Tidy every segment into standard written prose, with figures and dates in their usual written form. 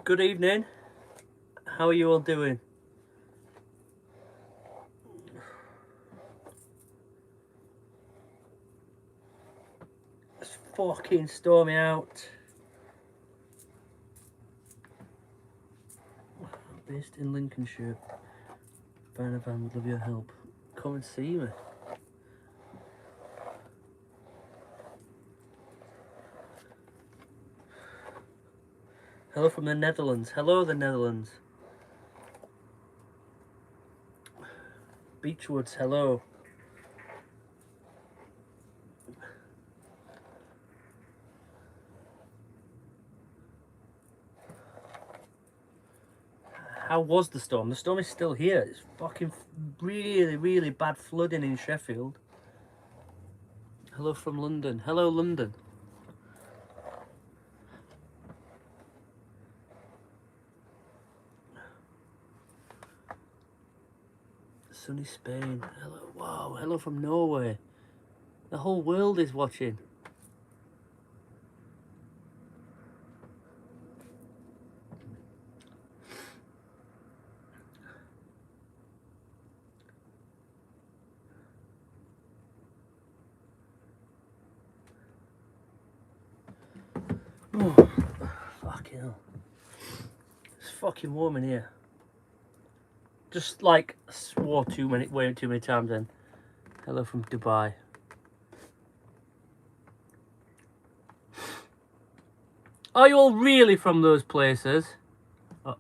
Good evening. How are you all doing? It's fucking stormy out. Based in Lincolnshire. Buying a van would love your help. Come and see me. Hello from the Netherlands. Hello, the Netherlands. Beechwoods, hello. How was the storm? The storm is still here. It's fucking really, really bad flooding in Sheffield. Hello from London. Hello, London. Sunny Spain. Hello. Wow. Hello from Norway. The whole world is watching. Oh, fucking hell. It's fucking warm in here. Just like swore way too many times then. Hello from Dubai. Are you all really from those places? Oh,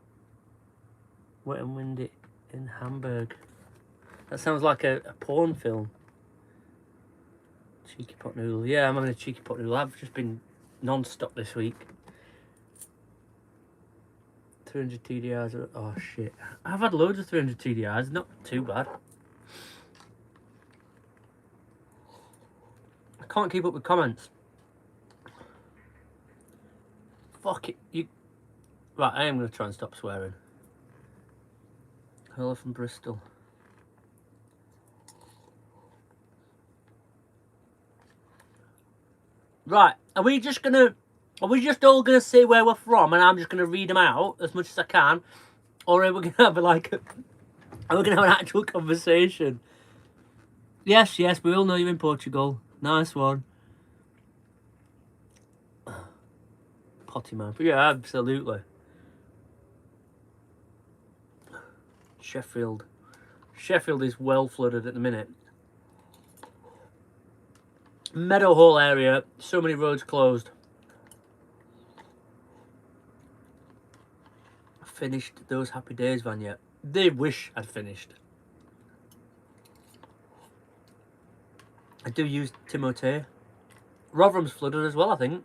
wet and windy in Hamburg. That sounds like a porn film. Cheeky pot noodle. Yeah, I'm having a cheeky pot noodle. I've just been non-stop this week. 300 TDIs. Oh shit. I've had loads of 300 TDIs. Not too bad. I can't keep up with comments. Fuck it. You. Right, I am going to try and stop swearing. Hello from Bristol. Right, are we just all gonna say where we're from and I'm just gonna read them out as much as I can? Or are we gonna have are we gonna have an actual conversation? Yes, we all know you're in Portugal. Nice one. Potty man. Yeah, absolutely. Sheffield. Sheffield is well flooded at the minute. Meadowhall area, so many roads closed. Finished those happy days, Van, yet? They wish I'd finished. I do use Timote. Rotherham's flooded as well, I think.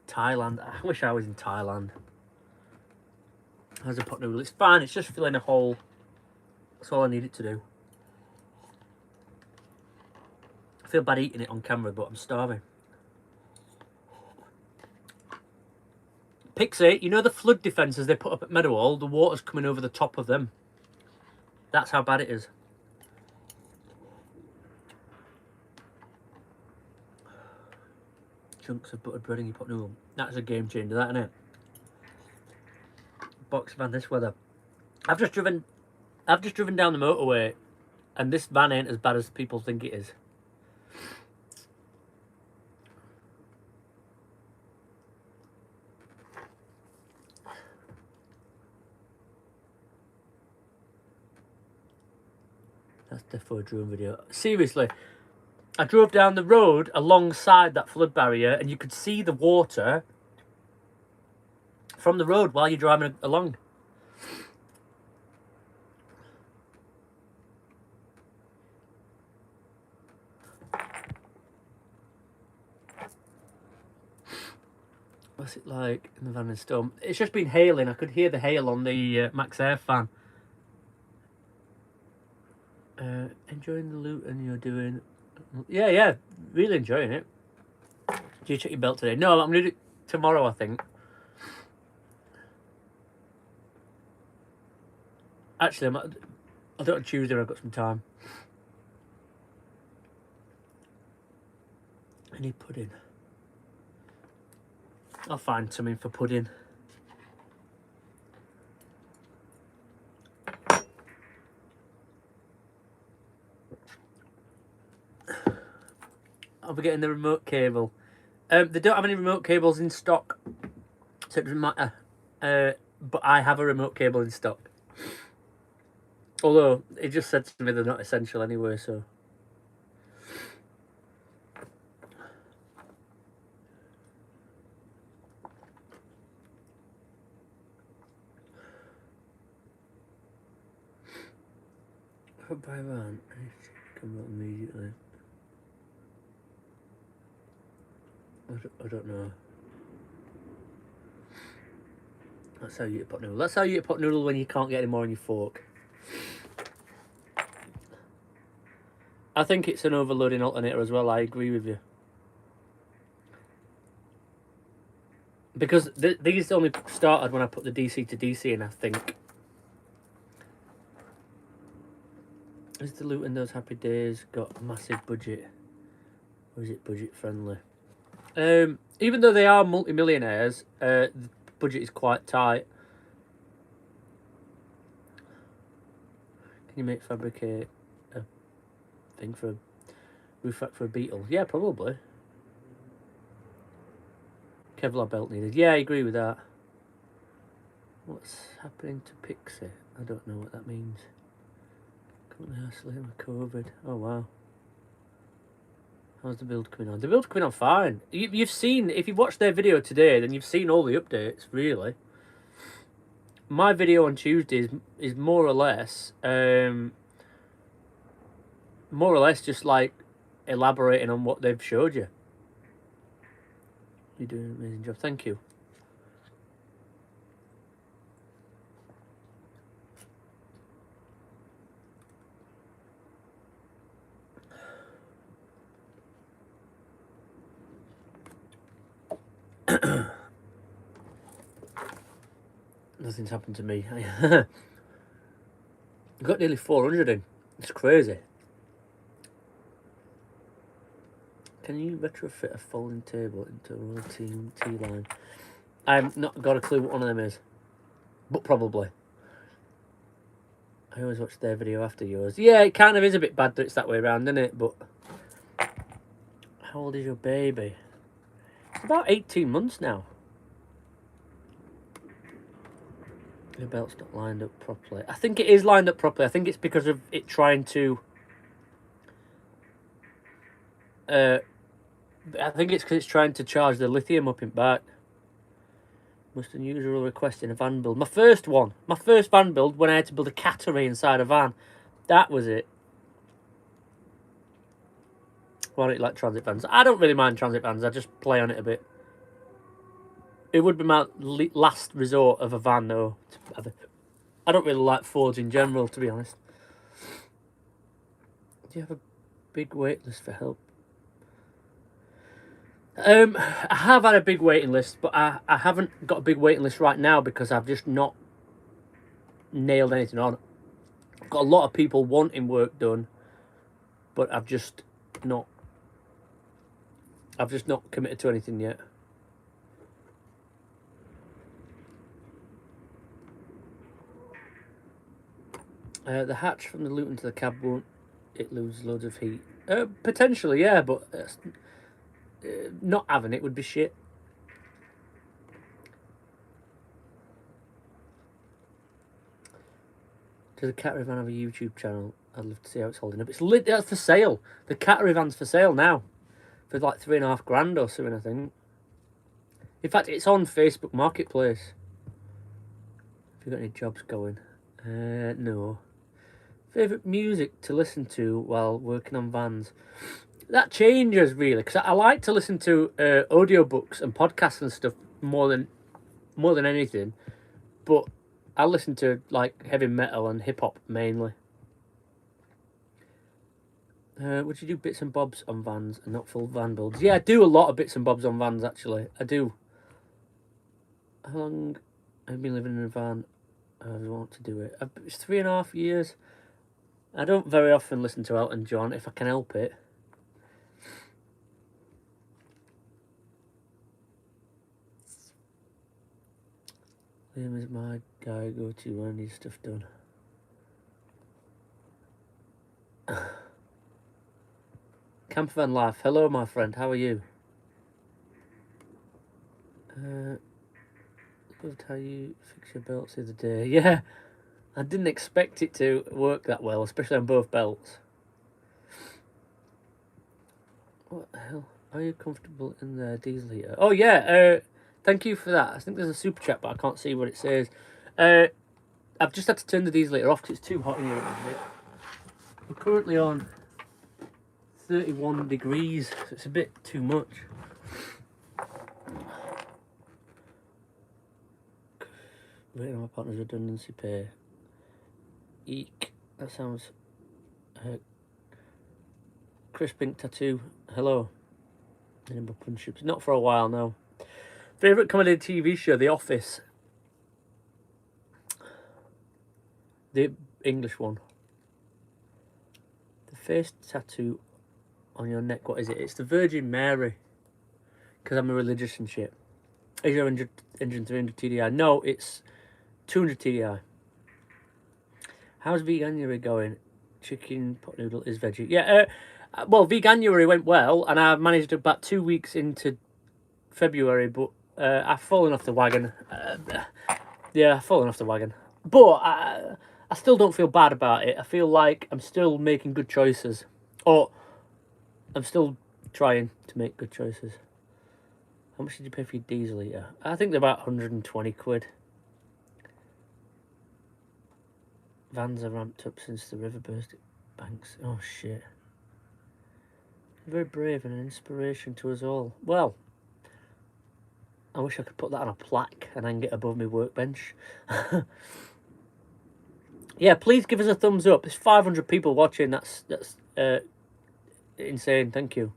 Thailand. I wish I was in Thailand. How's a pot noodle? It's fine, it's just filling a hole. That's all I need it to do. I feel bad eating it on camera, but I'm starving. Pixie, you know the flood defences they put up at Meadowhall? The water's coming over the top of them. That's how bad it is. Chunks of buttered bread in your pot noodle. That's a game changer, that, isn't it? Box van, this weather. I've just driven down the motorway, and this van ain't as bad as people think it is. That's definitely a drone video. Seriously, I drove down the road alongside that flood barrier, and you could see the water from the road while you're driving along. What's it like in the van in storm? It's just been hailing. I could hear the hail on the Max Air fan. Enjoying the loot and you're doing... Yeah, really enjoying it. Do you check your belt today? No, I'm going to do it tomorrow, I think. Actually, I'll do it on Tuesday when I've got some time. need pudding. I'll find something for pudding. I'll be getting the remote cable. They don't have any remote cables in stock, so it doesn't matter. But I have a remote cable in stock. Although, it just said to me they're not essential anyway, so... Buy a van. Come out immediately. I don't know. That's how you eat a pot noodle. That's how you eat a pot noodle when you can't get any more on your fork. I think it's an overloading alternator as well. I agree with you. Because these only started when I put the DC to DC in, I think. Is the loot in those Happy Days got a massive budget? Or is it budget friendly? Even though they are multi-millionaires, the budget is quite tight. Can you fabricate a thing for a roof rack for a Beetle? Yeah, probably. Kevlar belt needed. Yeah, I agree with that. What's happening to Pixie? I don't know what that means. Currently isolated with COVID. Oh wow. How's the build coming on? The build's coming on fine. You've seen, if you've watched their video today, then you've seen all the updates, really. My video on Tuesday is more or less just like elaborating on what they've showed you. You're doing an amazing job. Thank you. Nothing's happened to me. I got nearly 400 in. It's crazy. Can you retrofit a folding table into a rotating T-line? I've not got a clue what one of them is. But probably. I always watch their video after yours. Yeah, it kind of is a bit bad that it's that way around, isn't it? But how old is your baby? It's about 18 months now. The belt's not lined up properly. I think it is lined up properly. I think it's because of it trying to... I think it's because it's trying to charge the lithium up in back. Most unusual request in a van build. My first one. My first van build when I had to build a cattery inside a van. That was it. Why don't you like transit vans? I don't really mind transit vans. I just play on it a bit. It would be my last resort of a van, though. I don't really like Fords in general, to be honest. Do you have a big wait list for help? I have had a big waiting list, but I haven't got a big waiting list right now because I've just not nailed anything on. I've got a lot of people wanting work done, but I've just not committed to anything yet. The hatch from the Luton to the cab, won't it lose loads of heat? Potentially, yeah, but not having it would be shit. Does the Cataravan have a YouTube channel? I'd love to see how it's holding up. It's lit. That's for sale. The Cataravan's for sale now, for like $3,500 or something, I think. In fact, it's on Facebook Marketplace. Have you got any jobs going? No. Favourite music to listen to while working on vans? That changes, really, because I like to listen to audiobooks and podcasts and stuff more than anything. But I listen to, like, heavy metal and hip-hop, mainly. Would you do bits and bobs on vans and not full van builds? Yeah, I do a lot of bits and bobs on vans, actually. I do. How long have you been living in a van? I want to do it. It's 3.5 years. I don't very often listen to Elton John, if I can help it. Liam is my guy go to when I need stuff done. Camper Van Life. Hello, my friend. How are you? Loved how you fix your belts the other day. Yeah, I didn't expect it to work that well, especially on both belts. What the hell? Are you comfortable in the diesel heater? Oh, yeah. Thank you for that. I think there's a super chat, but I can't see what it says. I've just had to turn the diesel heater off because it's too hot in here at the minute. We're currently on 31 degrees, so it's a bit too much. Waiting on my partner's redundancy pay. Eek. That sounds... Chris Pink Tattoo. Hello. Not for a while, no. Favourite comedy TV show? The Office. The English one. The face tattoo on your neck, what is it? It's the Virgin Mary. Because I'm a religious and shit. Is your engine 300 TDI? No, it's 200 TDI. How's Veganuary going? Chicken pot noodle is veggie. Yeah, well, Veganuary went well, and I managed about 2 weeks into February, but I've fallen off the wagon. Yeah, I've fallen off the wagon. But I still don't feel bad about it. I feel like I'm still making good choices. Or I'm still trying to make good choices. How much did you pay for your diesel heater? I think they're about 120 quid. Vans are ramped up since the river burst banks. Oh, shit. Very brave and an inspiration to us all. Well, I wish I could put that on a plaque and hang it above my workbench. Yeah, please give us a thumbs up. There's 500 people watching. That's insane. Thank you.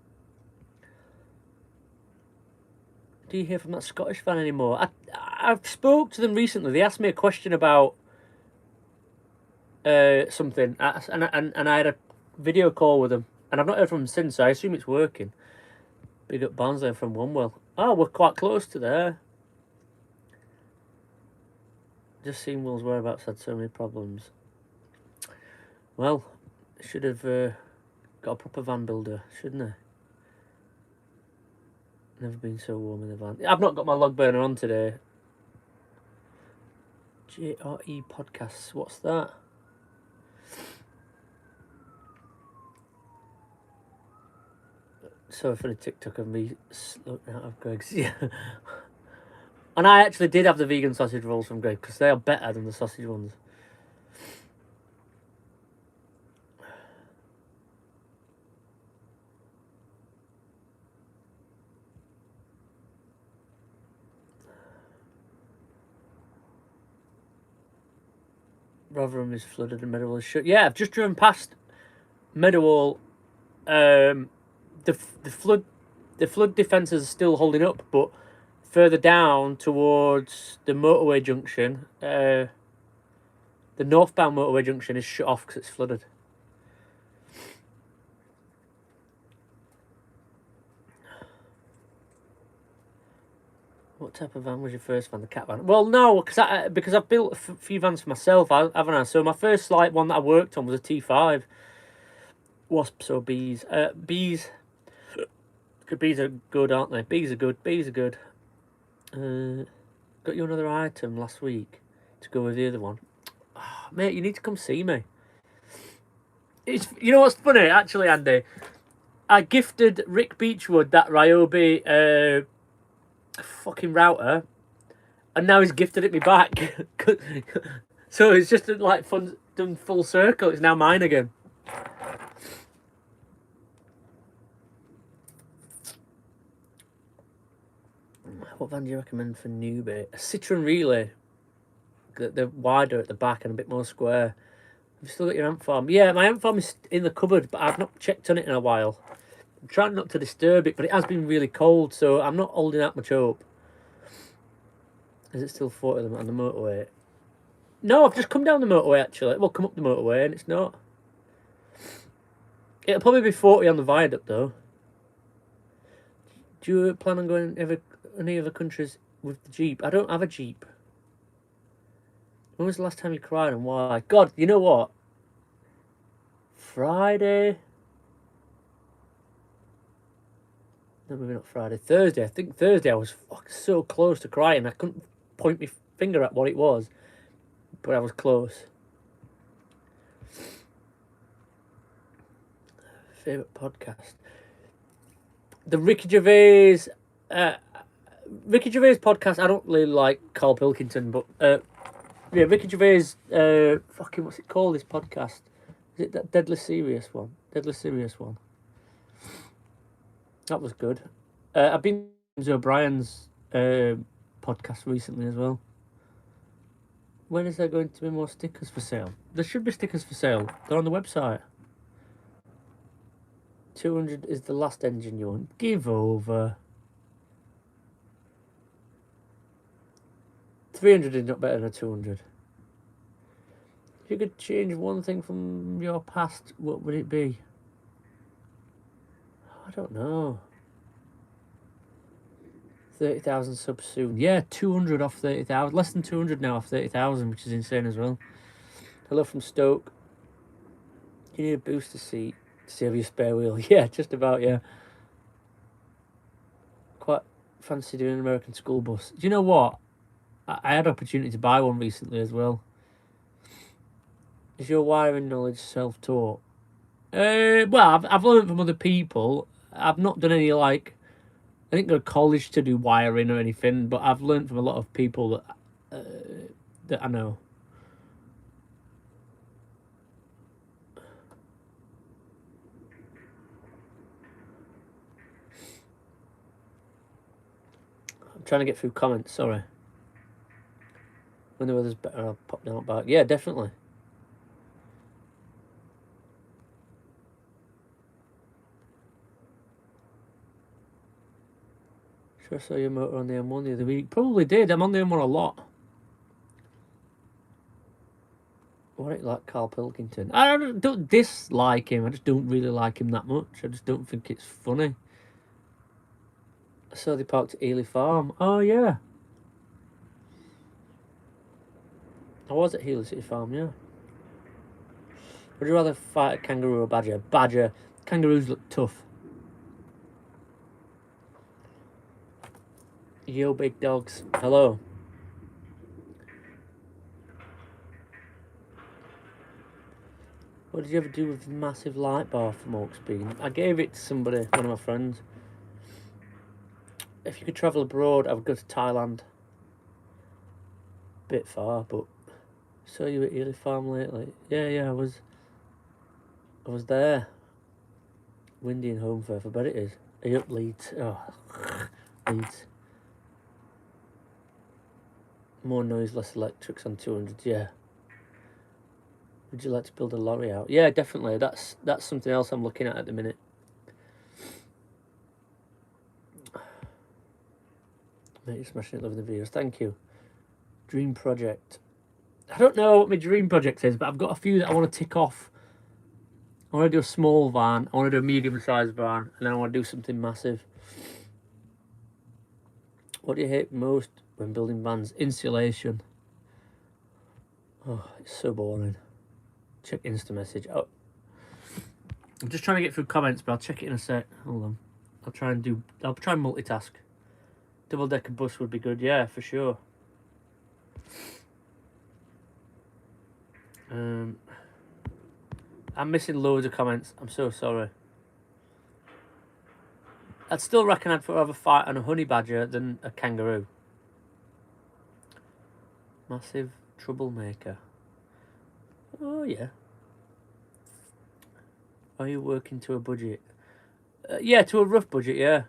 Do you hear from that Scottish fan anymore? I've spoke to them recently. They asked me a question about something, and I had a video call with them, and I've not heard from them since, so I assume it's working. Big up Barnsley from Onewell. Oh, we're quite close to there. Just seen Will's whereabouts had so many problems. Well, should have got a proper van builder, shouldn't I? Never been so warm in the van. I've not got my log burner on today. JRE Podcasts, what's that? So funny TikTok of me looking out of Greg's. Yeah. And I actually did have the vegan sausage rolls from Greg because they are better than the sausage ones. Rotherham is flooded and Meadowall is shut. Yeah, I've just driven past Meadowall. The flood defences are still holding up, but further down towards the motorway junction, the northbound motorway junction is shut off because it's flooded. What type of van was your first van? The cat van? Well, no, because I've built a few vans for myself, haven't I? So my first one that I worked on was a T5. Wasps or bees? Bees. Bees are good, aren't they? Bees are good. Bees are good. Got you another item last week to go with the other one. Oh, mate, you need to come see me. You know what's funny, actually, Andy? I gifted Rick Beechwood that Ryobi fucking router, and now he's gifted it me back. So it's just like fun, done full circle. It's now mine again. What van do you recommend for newbie? A Citroen Relay. They're wider at the back and a bit more square. Have you still got your amp farm? Yeah, my amp farm is in the cupboard, but I've not checked on it in a while. I'm trying not to disturb it, but it has been really cold, so I'm not holding out much hope. Is it still 40 of them on the motorway? No, I've just come down the motorway, actually. Well, come up the motorway, and it's not. It'll probably be 40 on the viaduct, though. Do you plan on going any other countries with the Jeep? I don't have a Jeep. When was the last time you cried and why? God, you know what? Friday? No, maybe not Friday. Thursday. I think Thursday I was fucking so close to crying. I couldn't point my finger at what it was, but I was close. Favourite podcast? The Ricky Gervais podcast. I don't really like Carl Pilkington, but yeah, Ricky Gervais. Fucking what's it called? This podcast. Is it that Deadly Serious one? Deadly Serious one. That was good. I've been to James O'Brien's podcast recently as well. When is there going to be more stickers for sale? There should be stickers for sale. They're on the website. 200 is the last engine you want. Give over. 300 is not better than a 200. If you could change one thing from your past, what would it be? I don't know. 30,000 subs soon. Yeah, 200 off 30,000. Less than 200 now off 30,000, which is insane as well. Hello from Stoke. You need a booster seat to save your spare wheel. Yeah, just about, yeah. Quite fancy doing an American school bus. Do you know what? I had opportunity to buy one recently as well. Is your wiring knowledge self-taught? Well, I've learned from other people. I've not done any, like... I didn't go to college to do wiring or anything, but I've learned from a lot of people that I know. I'm trying to get through comments, sorry. When the weather's better, I'll pop down back. Yeah, definitely. Sure, I saw your motor on the M1 the other week. Probably did. I'm on the M1 a lot. What it like Carl Pilkington? I don't dislike him. I just don't really like him that much. I just don't think it's funny. I saw they parked at Ely Farm. Oh, yeah. I was at Healy City Farm, yeah. Would you rather fight a kangaroo or a badger? Badger. Kangaroos look tough. Yo, big dogs. Hello. What did you ever do with the massive light bar from Oaksbean? I gave it to somebody, one of my friends. If you could travel abroad, I would go to Thailand. Bit far, but saw you at Ely Farm lately. Yeah, I was there. Windy and home fair, I bet it is. Are you up Leeds? Oh, Leeds. More noise, less electrics on 200, yeah. Would you like to build a lorry out? Yeah, definitely. That's something else I'm looking at the minute. Mate, you're smashing it, loving the videos. Thank you. Dream project. I don't know what my dream project is, but I've got a few that I want to tick off. I want to do a small van, I want to do a medium-sized van, and then I want to do something massive. What do you hate most when building vans? Insulation. Oh, it's so boring. Check Insta message. Oh, I'm just trying to get through comments, but I'll check it in a sec. Hold on. I'll try and multitask. Double-decker bus would be good, yeah, for sure. I'm missing loads of comments. I'm so sorry. I'd still reckon I'd rather fight on a honey badger than a kangaroo. Massive troublemaker. Oh, yeah. Are you working to a budget? Yeah, to a rough budget, yeah.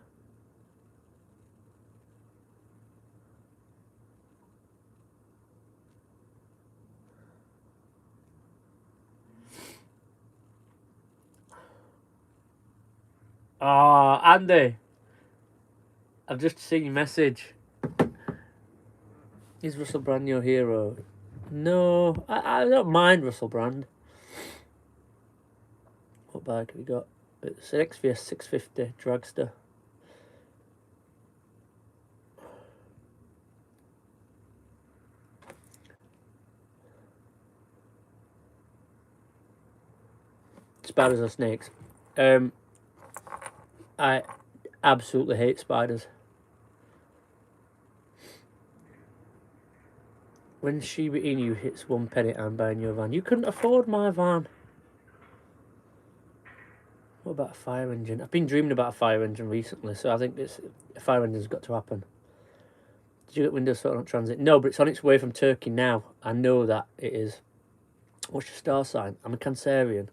Oh, Andy. I've just seen your message. Is Russell Brand your hero? No, I don't mind Russell Brand. What bike have we got? It's an XVS 650 dragster. spiders or snakes. I absolutely hate spiders. When Shiba Inu hits 1 penny, I'm buying your van. You couldn't afford my van. What about a fire engine? I've been dreaming about a fire engine recently, so I think a fire engine's got to happen. Did you get Windows Phone on transit? No, but it's on its way from Turkey now. I know that it is. What's your star sign? I'm a Cancerian.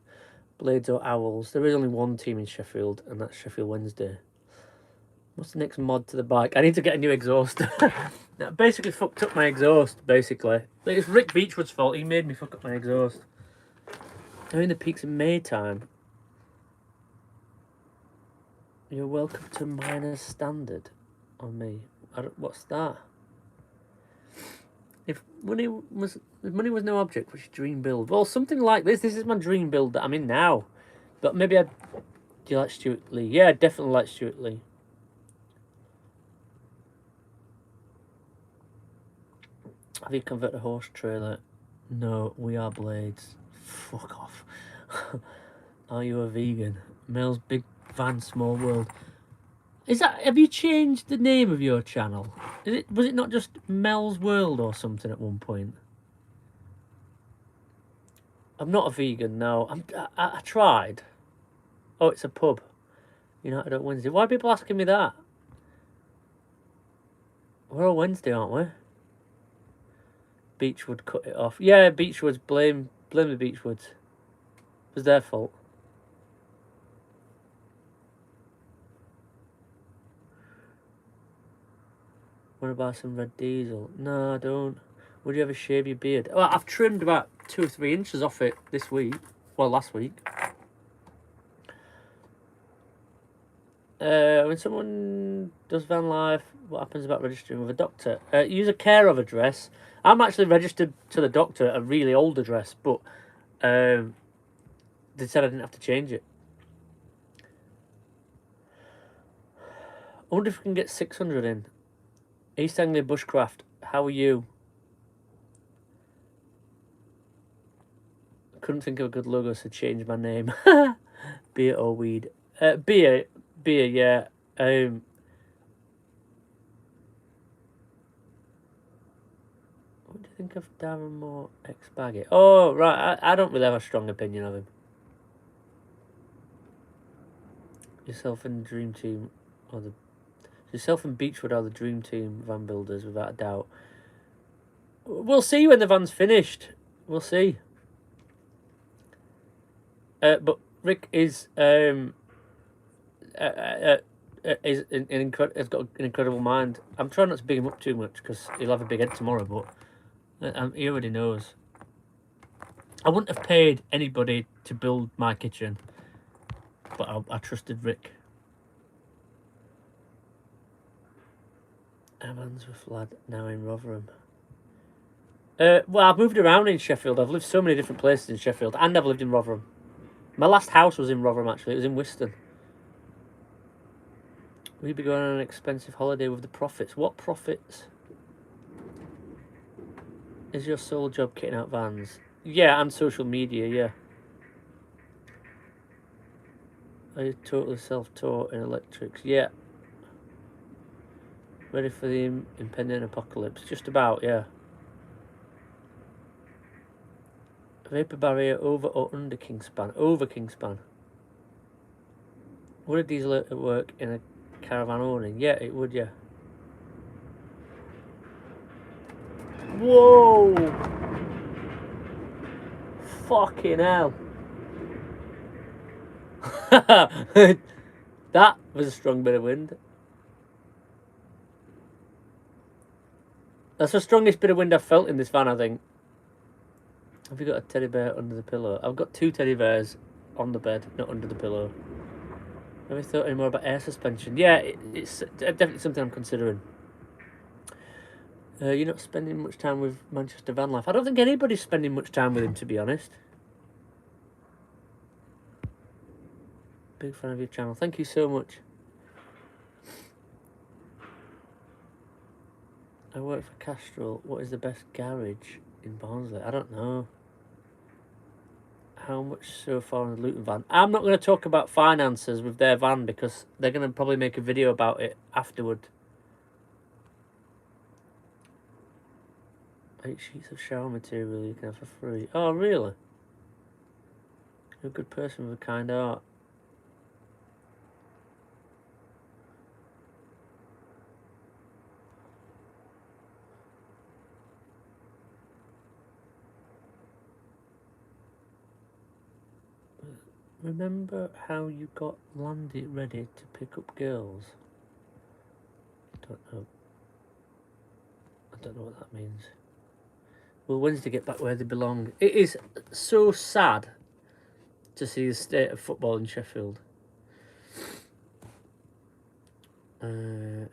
Blades or owls? There is only one team in Sheffield, and that's Sheffield Wednesday. What's the next mod to the bike? I need to get a new exhaust. That basically fucked up my exhaust, basically. It's Rick Beechwood's fault. He made me fuck up my exhaust. I'm in the peaks in May time. You're welcome to minor standard on me. What's that? If money was no object, what's your dream build? Well, something like this. This is my dream build that I'm in now. But maybe do you like Stuart Lee? Yeah, I definitely like Stuart Lee. Have you converted a horse trailer? No, we are Blades. Fuck off. Are you a vegan? Mel's Big Van Small World. Have you changed the name of your channel? Was it not just Mel's World or something at one point? I'm not a vegan, no. I tried. Oh, it's a pub. United on Wednesday. Why are people asking me that? We're on Wednesday, aren't we? Beechwood cut it off. Yeah, Beechwoods. Blame the Beechwoods. It was their fault. Want to buy some red diesel? No, I don't. Would you ever shave your beard? Well, I've trimmed about 2 or 3 inches off it this week. Well, last week. When someone does van life, what happens about registering with a doctor? Use a care of address. I'm actually registered to the doctor at a really old address, but they said I didn't have to change it. I wonder if we can get 600 in. East Anglia Bushcraft, how are you? Couldn't think of a good logo, so change my name. Beer or weed? Beer, yeah. What do you think of Darren Moore ex-Baggett? Oh, right, I don't really have a strong opinion of him. Yourself and Dream Team, yourself and Beechwood are the Dream Team van builders, without a doubt. We'll see when the van's finished. We'll see. But Rick has got an incredible mind. I'm trying not to big him up too much because he'll have a big head tomorrow, but he already knows. I wouldn't have paid anybody to build my kitchen, but I trusted Rick. Amansworth lad, now in Rotherham. Well, I've moved around in Sheffield. I've lived so many different places in Sheffield, and I've lived in Rotherham. My last house was in Rotherham, actually. It was in Wiston. We'd be going on an expensive holiday with the profits. What profits? Is your sole job kitting out vans? Yeah, and social media, yeah. Are you totally self-taught in electrics? Yeah. Ready for the impending apocalypse? Just about, yeah. Vapor barrier over or under Kingspan? Over Kingspan. Would a diesel work in a caravan awning? Yeah, it would, yeah. Whoa! Fucking hell. That was a strong bit of wind. That's the strongest bit of wind I've felt in this van, I think. Have you got a teddy bear under the pillow? I've got 2 teddy bears on the bed, not under the pillow. Have you thought any more about air suspension? Yeah, it's definitely something I'm considering. You're not spending much time with Manchester van life. I don't think anybody's spending much time with him, to be honest. Big fan of your channel. Thank you so much. I work for Castrol. What is the best garage in Barnsley? I don't know. How much so far on the Luton van? I'm not going to talk about finances with their van because they're going to probably make a video about it afterward. 8 sheets of shower material you can have for free. Oh, really? You're a good person with a kind heart. Remember how you got Landy ready to pick up girls? Don't know. I don't know what that means. Will Wednesday get back where they belong? It is so sad to see the state of football in Sheffield. Do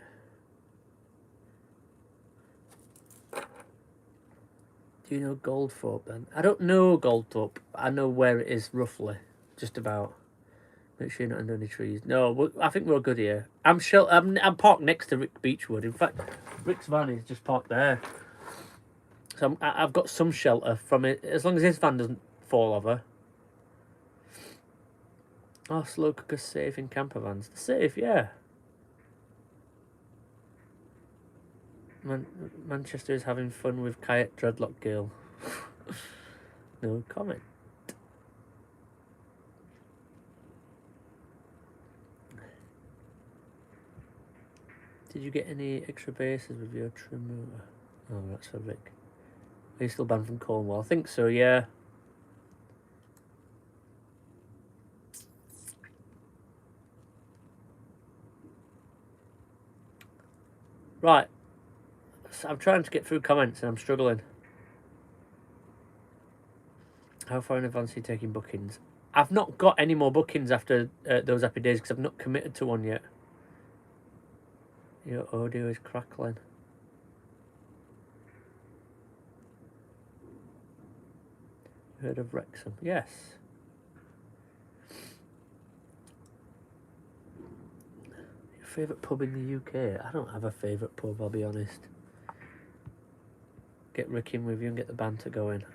you know Goldthorpe then? I don't know Goldthorpe. I know where it is roughly, just about. Make sure you're not under any trees. No, I think we're good here. I'm parked next to Rick Beechwood. In fact, Rick's van is just parked there. So I've got some shelter from it, as long as his van doesn't fall over. Oh, slow cooker's safe in camper vans. They're safe, yeah. Manchester is having fun with kayak dreadlock girl. No comment. Did you get any extra bases with your trim motor? Oh, that's for Rick. Are you still banned from Cornwall? I think so, yeah. Right. So I'm trying to get through comments and I'm struggling. How far in advance are you taking bookings? I've not got any more bookings after those happy days because I've not committed to one yet. Your audio is crackling. Heard of Wrexham? Yes. Your favourite pub in the UK? I don't have a favourite pub, I'll be honest. Get Rick in with you and get the banter going.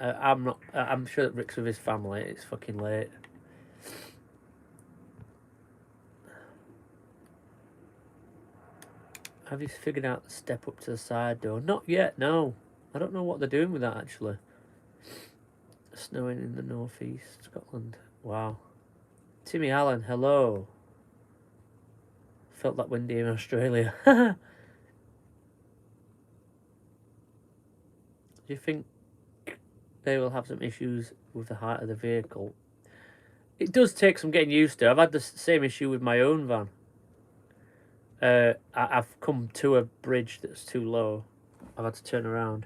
I'm sure that Rick's with his family. It's fucking late. Have you figured out the step up to the side door? Not yet, no. I don't know what they're doing with that, actually. Snowing in the northeast, Scotland. Wow. Timmy Allen, hello. Felt that windy in Australia. Do you think they will have some issues with the height of the vehicle? It does take some getting used to. I've had the same issue with my own van. I've come to a bridge that's too low. I've had to turn around.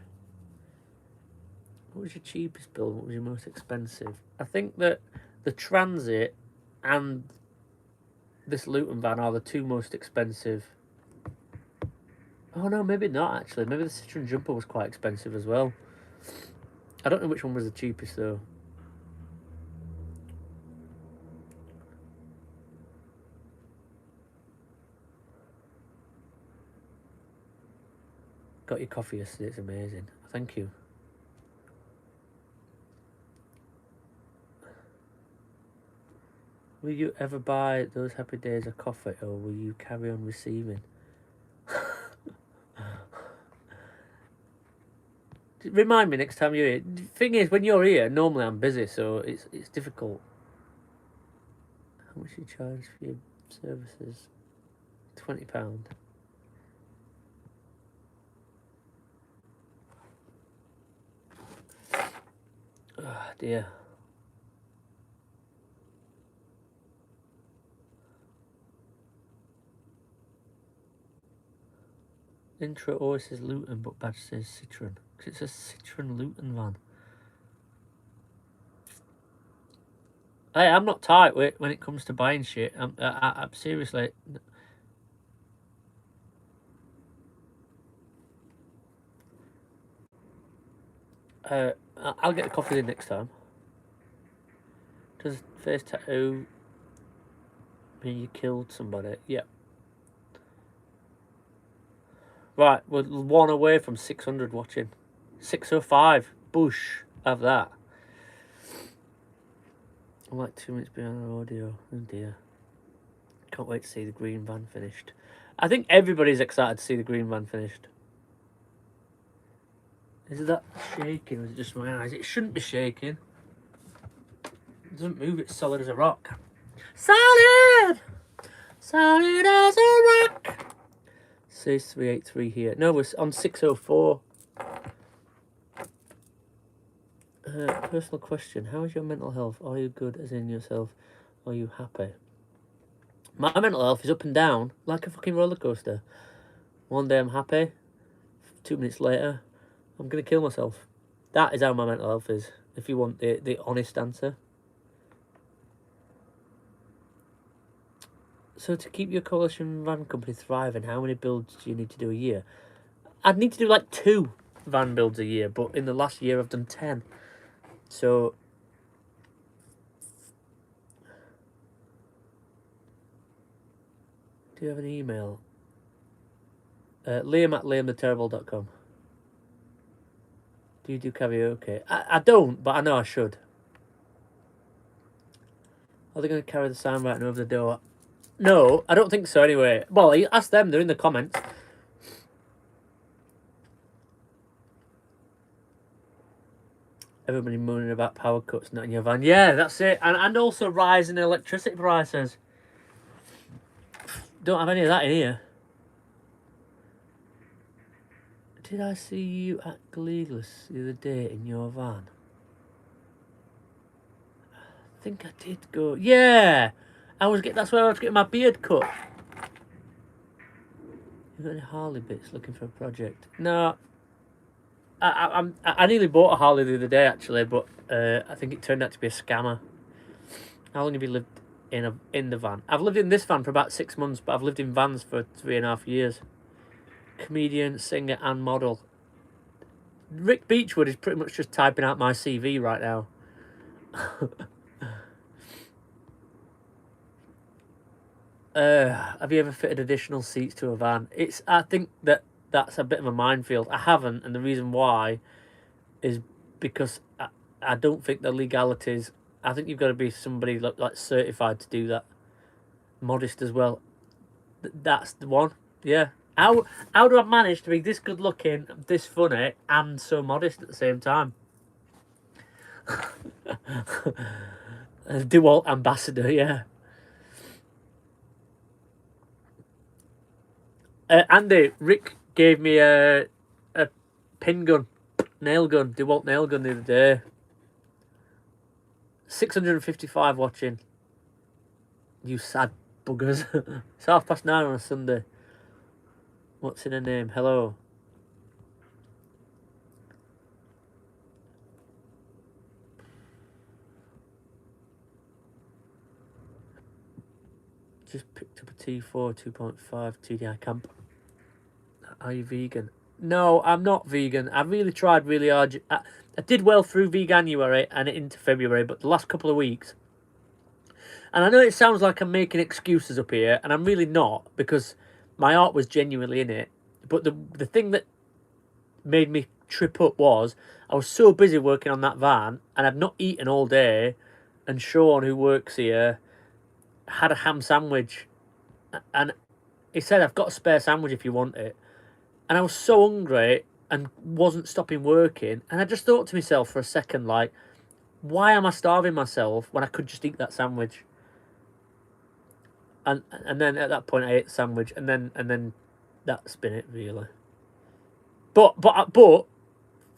What was your cheapest build? What was your most expensive? I think that the Transit and this Luton van are the two most expensive. Oh no, maybe not actually. Maybe the Citroen Jumper was quite expensive as well. I don't know which one was the cheapest though. Got your coffee yesterday, it's amazing. Thank you. Will you ever buy those happy days of coffee or will you carry on receiving? Remind me next time you're here. The thing is, when you're here, normally I'm busy, so it's difficult. How much you charge for your services? £20. Oh dear. Intro always says Luton, but badge says Citroen. Because it's a Citroen Luton van. Hey, I'm not tight when it comes to buying shit. I'm seriously. I'll get the coffee in next time. Does face tattoo mean you killed somebody? Yeah. Right, we're one away from 600 watching. 605. Bush. Have that. I'm like 2 minutes behind on audio. Oh dear. Can't wait to see the green van finished. I think everybody's excited to see the green van finished. Is that shaking or is it just my eyes? It shouldn't be shaking. It doesn't move, it's solid as a rock. Solid! Solid as a rock! Says 383 here. No, we're on 604. Personal question. How is your mental health? Are you good as in yourself? Are you happy? My mental health is up and down like a fucking roller coaster. One day I'm happy. 2 minutes later, I'm going to kill myself. That is how my mental health is, if you want the honest answer. So to keep your coalition van company thriving, how many builds do you need to do a year? I'd need to do like 2 van builds a year, but in the last year I've done 10. So do you have an email? Liam@liamtheterrible.com. Do you do karaoke? I don't, but I know I should. Are they going to carry the sign writing over the door? No, I don't think so anyway. Well, ask them, they're in the comments. Everybody moaning about power cuts not in your van. Yeah, that's it. And also rising electricity prices. Don't have any of that in here. Did I see you at Gleegless the other day in your van? I think I did go. Yeah! That's where I was getting my beard cut. You got any Harley bits looking for a project? No. I nearly bought a Harley the other day actually, but I think it turned out to be a scammer. How long have you lived in the van? I've lived in this van for about 6 months, but I've lived in vans for 3.5 years. Comedian, singer, and model. Rick Beechwood is pretty much just typing out my CV right now. Have you ever fitted additional seats to a van? I think that's a bit of a minefield. I haven't, and the reason why is because I don't think the legalities. I think you've got to be somebody like certified to do that. Modest as well. That's the one. Yeah. How do I manage to be this good looking, this funny, and so modest at the same time? DeWalt ambassador, yeah. Andy, Rick gave me a pin gun, nail gun, DeWalt nail gun the other day. 655 watching. You sad buggers. It's 9:30 on a Sunday. What's in her name? Hello. Just picked up a T4 2.5 TDI camp. Are you vegan? No, I'm not vegan. I really tried really hard. I did well through Veganuary and into February, but the last couple of weeks. And I know it sounds like I'm making excuses up here, and I'm really not, because my art was genuinely in it. But the thing that made me trip up was I was so busy working on that van, and I'd not eaten all day, and Sean, who works here, had a ham sandwich, and he said, I've got a spare sandwich if you want it. And I was so hungry and wasn't stopping working, and I just thought to myself for a second, like, why am I starving myself when I could just eat that sandwich? And then at that point I ate the sandwich, and then that's been it really. But for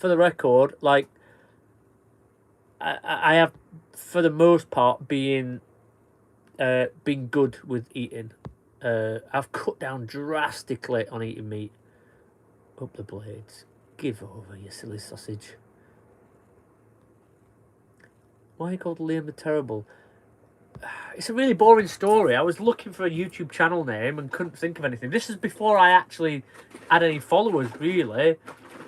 the record, like, I have for the most part been good with eating. I've cut down drastically on eating meat. Up the blades. Give over, you silly sausage. Why are you called Liam the Terrible? It's a really boring story. I was looking for a YouTube channel name and couldn't think of anything. This is before I actually had any followers, really.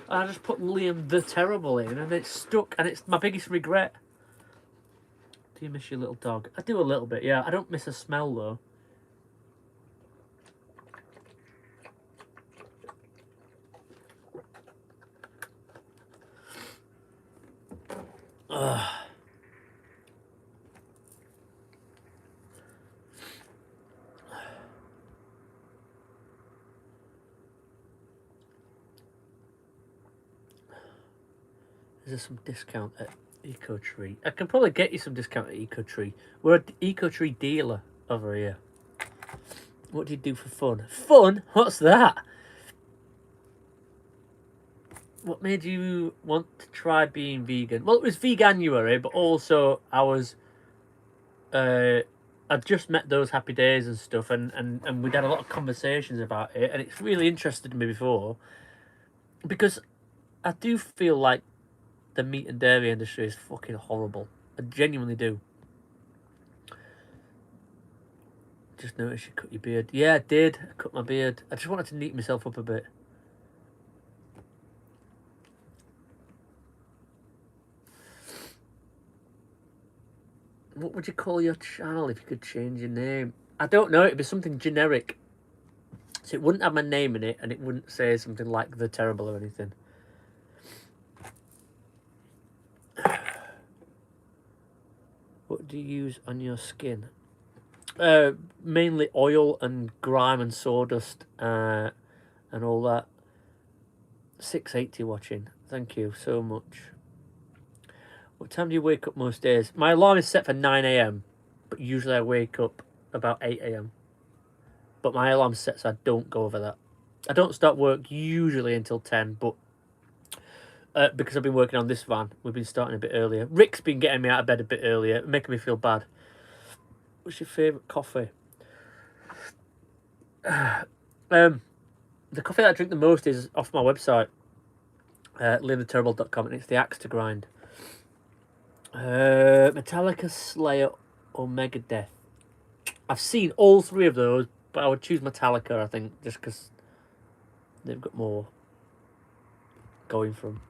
And I just put Liam the Terrible in, and it stuck, and it's my biggest regret. Do you miss your little dog? I do a little bit, yeah. I don't miss a smell, though. Ugh. there some discount at EcoTree? I can probably get you some discount at EcoTree. We're an EcoTree dealer over here. What do you do for fun? Fun? What's that? What made you want to try being vegan? Well, it was Veganuary, but also I was... I'd just met those happy days and stuff, and we'd had a lot of conversations about it, and it's really interested me before, because I do feel like the meat and dairy industry is fucking horrible. I genuinely do. Just noticed you cut your beard. Yeah, I did. I cut my beard. I just wanted to neaten myself up a bit. What would you call your channel if you could change your name? I don't know. It'd be something generic. So it wouldn't have my name in it, and it wouldn't say something like The Terrible or anything. What do you use on your skin? Mainly oil and grime and sawdust and all that. 680 watching. Thank you so much. What time do you wake up most days? My alarm is set for 9 AM, but usually I wake up about 8 AM. But my alarm's set so I don't go over that. I don't start work usually until 10, but because I've been working on this van, we've been starting a bit earlier. Rick's been getting me out of bed a bit earlier, making me feel bad. What's your favourite coffee? The coffee that I drink the most is off my website, livetheterrible.com, and it's the Axe to Grind. Metallica, Slayer, or Megadeth. I've seen all three of those, but I would choose Metallica, I think, just because they've got more going for them.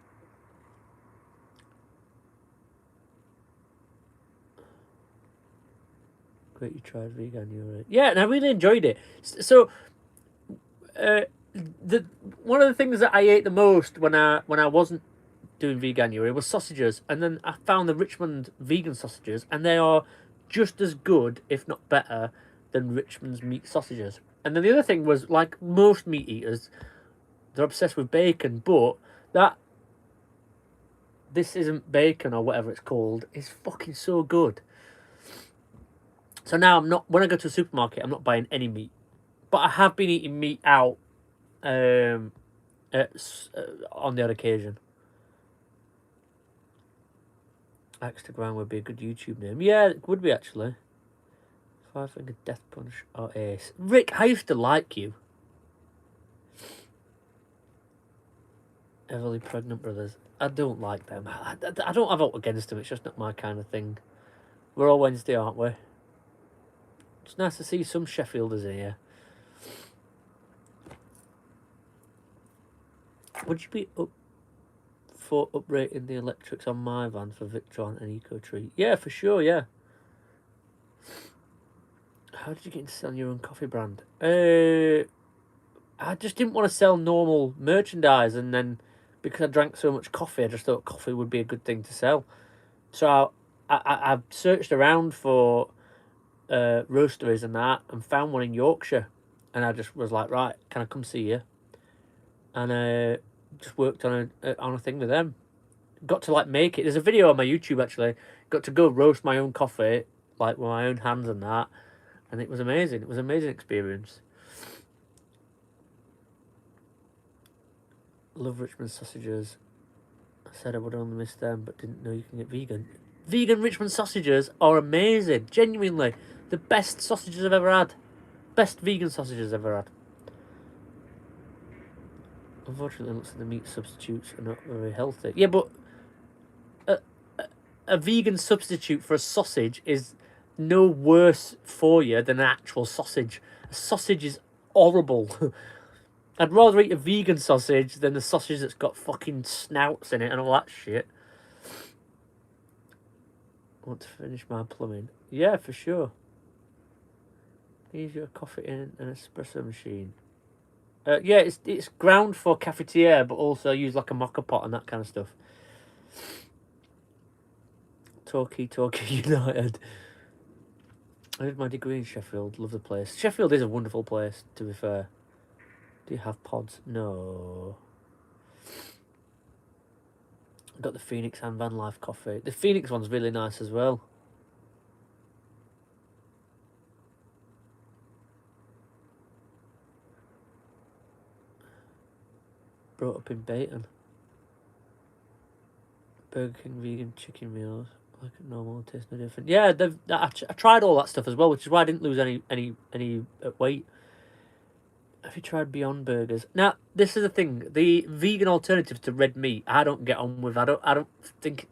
Great, you tried vegan, you were right. Yeah, and I really enjoyed it. So, one of the things that I ate the most when I wasn't doing Veganuary was sausages, and then I found the Richmond vegan sausages, and they are just as good, if not better, than Richmond's meat sausages. And then the other thing was, like most meat eaters, they're obsessed with bacon, but this isn't bacon or whatever it's called, is fucking so good. So now when I go to a supermarket, I'm not buying any meat, but I have been eating meat out on the odd occasion. Axe to Grind would be a good YouTube name. Yeah, it would be, actually. Five Finger Death Punch or Ace. Rick, I used to like you. Heavily Pregnant Brothers. I don't like them. I don't have out against them. It's just not my kind of thing. We're all Wednesday, aren't we? It's nice to see some Sheffielders in here. Would you be up for uprating the electrics on my van for Victron and EcoTree? Yeah, for sure, yeah. How did you get into selling your own coffee brand? I just didn't want to sell normal merchandise, and then because I drank so much coffee, I just thought coffee would be a good thing to sell. So I searched around for roasteries and that, and found one in Yorkshire, and I just was like, right, can I come see you? And just worked on a thing with them. Got to like make it. There's a video on my YouTube actually. Got to go roast my own coffee, like with my own hands and that, and it was amazing. It was an amazing experience. Love Richmond sausages. I said I would only miss them, but didn't know you can get vegan. Vegan Richmond sausages are amazing. Genuinely, the best sausages I've ever had. Best vegan sausages I've ever had. Unfortunately, it looks like the meat substitutes are not very healthy. Yeah, but a vegan substitute for a sausage is no worse for you than an actual sausage. A sausage is horrible. I'd rather eat a vegan sausage than a sausage that's got fucking snouts in it and all that shit. I want to finish my plumbing. Yeah, for sure. Use your coffee in an espresso machine. Yeah, it's ground for cafetiere, but also use like a mocha pot and that kind of stuff. Torquay United. I did my degree in Sheffield. Love the place. Sheffield is a wonderful place, to be fair. Do you have pods? No. Got the Phoenix and Van Life coffee. The Phoenix one's really nice as well. Brought up in Bayton. Burger King vegan chicken meals. Like normal, taste no different. Yeah, I tried all that stuff as well, which is why I didn't lose any weight. Have you tried Beyond Burgers? Now, this is the thing. The vegan alternatives to red meat, I don't get on with. I don't think...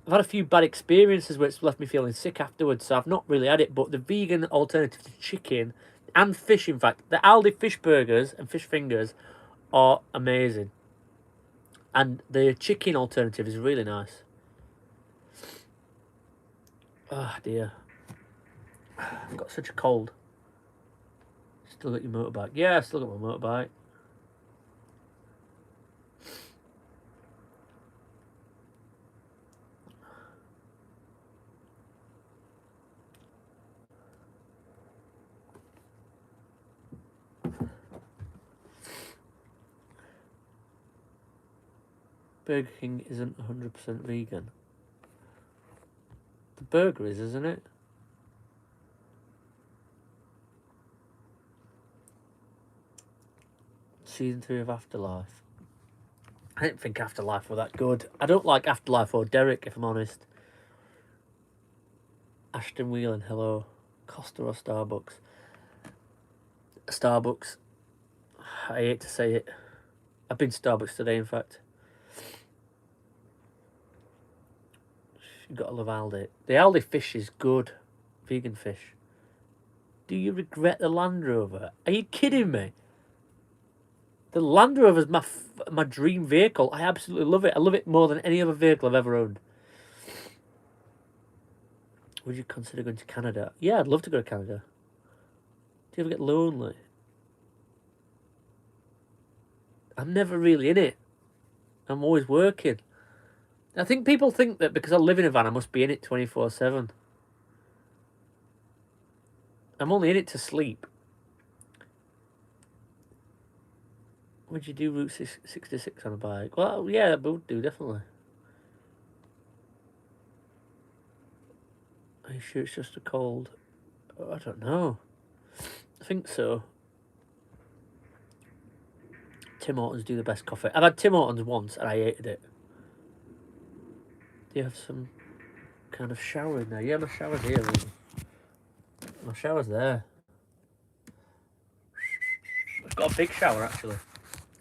I've had a few bad experiences where it's left me feeling sick afterwards, so I've not really had it. But the vegan alternative to chicken and fish, in fact, the Aldi fish burgers and fish fingers are amazing. And the chicken alternative is really nice. Oh, dear. I've got such a cold. Still got your motorbike? Yeah, I've still got my motorbike. Burger King isn't 100% vegan. The burger is, isn't it? Season 3 of Afterlife. I didn't think Afterlife were that good. I don't like Afterlife or Derek, if I'm honest. Ashton Whelan, hello. Costa or Starbucks? Starbucks. I hate to say it. I've been to Starbucks today, in fact. You've got to love Aldi. The Aldi fish is good. Vegan fish. Do you regret the Land Rover? Are you kidding me? The Land Rover is my dream vehicle. I absolutely love it. I love it more than any other vehicle I've ever owned. Would you consider going to Canada? Yeah, I'd love to go to Canada. Do you ever get lonely? I'm never really in it. I'm always working. I think people think that because I live in a van, I must be in it 24/7. I'm only in it to sleep. Would you do Route 66 on a bike? Well, yeah, I would do, definitely. Are you sure it's just a cold? Oh, I don't know. I think so. Tim Hortons do the best coffee. I've had Tim Hortons once and I hated it. Do you have some kind of shower in there? Yeah, my shower's here. My shower's there. I've got a big shower, actually.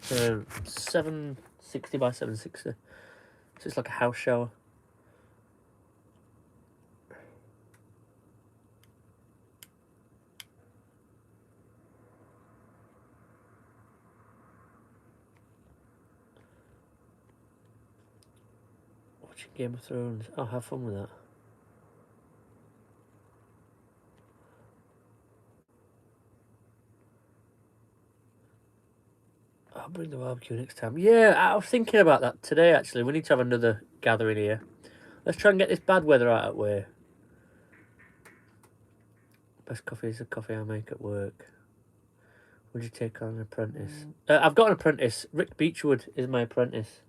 760 by 760. So it's like a house shower. Watching Game of Thrones. Oh, have fun with that. I'll bring the barbecue next time. Yeah, I was thinking about that today, actually. We need to have another gathering here. Let's try and get this bad weather out of the way. Best coffee is the coffee I make at work. Would you take on an apprentice? I've got an apprentice. Rick Beechwood is my apprentice.